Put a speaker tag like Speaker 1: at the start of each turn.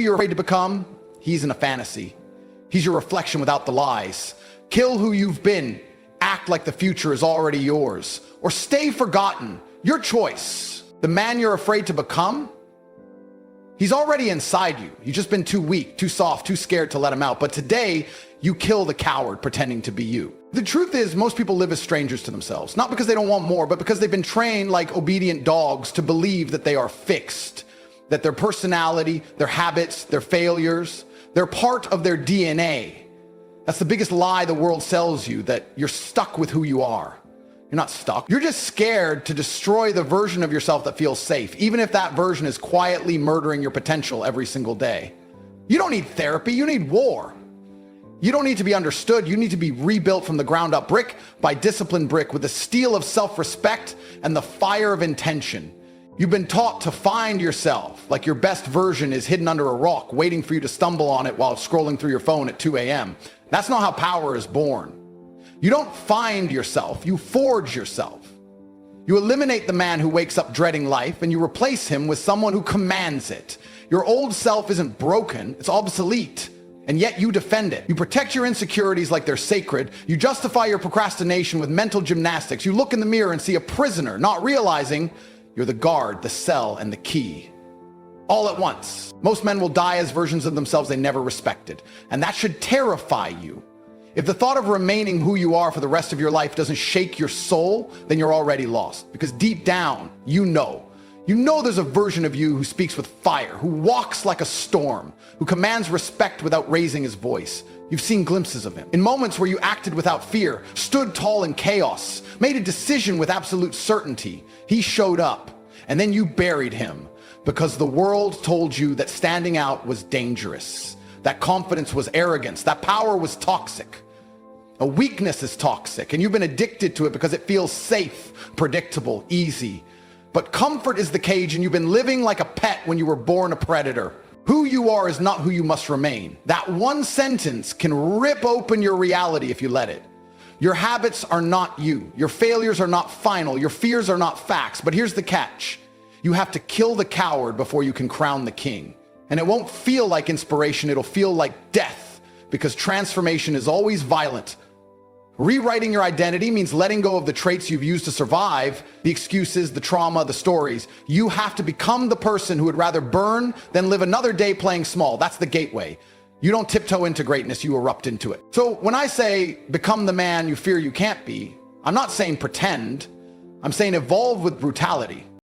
Speaker 1: you're afraid to become, he's in a fantasy. He's your reflection without the lies. Kill who you've been. Act like the future is already yours. Or stay forgotten. Your choice. The man you're afraid to become, he's already inside you. You've just been too weak, too soft, too scared to let him out. But today, you kill the coward pretending to be you. The truth is, most people live as strangers to themselves. Not because they don't want more, but because they've been trained like obedient dogs to believe that they are fixed. That their personality, their habits, their failures, they're part of their DNA. That's the biggest lie the world sells you, that you're stuck with who you are. You're not stuck. You're just scared to destroy the version of yourself that feels safe, even if that version is quietly murdering your potential every single day. You don't need therapy, you need war. You don't need to be understood, you need to be rebuilt from the ground up, brick by disciplined brick, with the steel of self-respect and the fire of intention. You've been taught to find yourself, like your best version is hidden under a rock, waiting for you to stumble on it while scrolling through your phone at 2 a.m. That's not how power is born. You don't find yourself, you forge yourself. You eliminate the man who wakes up dreading life and you replace him with someone who commands it. Your old self isn't broken, it's obsolete, and yet you defend it. You protect your insecurities like they're sacred. You justify your procrastination with mental gymnastics. You look in the mirror and see a prisoner, not realizing you're the guard, the cell, and the key. All at once. Most men will die as versions of themselves they never respected, and that should terrify you. If the thought of remaining who you are for the rest of your life doesn't shake your soul, then you're already lost. Because deep down, you know there's a version of you who speaks with fire, who walks like a storm, who commands respect without raising his voice. You've seen glimpses of him. In moments where you acted without fear, stood tall in chaos, made a decision with absolute certainty. He showed up, and then you buried him because the world told you that standing out was dangerous, that confidence was arrogance, that power was toxic. A weakness is toxic, and you've been addicted to it because it feels safe, predictable, easy. But comfort is the cage, and you've been living like a pet when you were born a predator. Who you are is not who you must remain. That one sentence can rip open your reality if you let it. Your habits are not you. Your failures are not final. Your fears are not facts. But here's the catch. You have to kill the coward before you can crown the king. And it won't feel like inspiration. It'll feel like death, because transformation is always violent. Rewriting your identity means letting go of the traits you've used to survive, the excuses, the trauma, the stories. You have to become the person who would rather burn than live another day playing small. That's the gateway. You don't tiptoe into greatness, you erupt into it. So when I say become the man you fear you can't be, I'm not saying pretend. I'm saying evolve with brutality.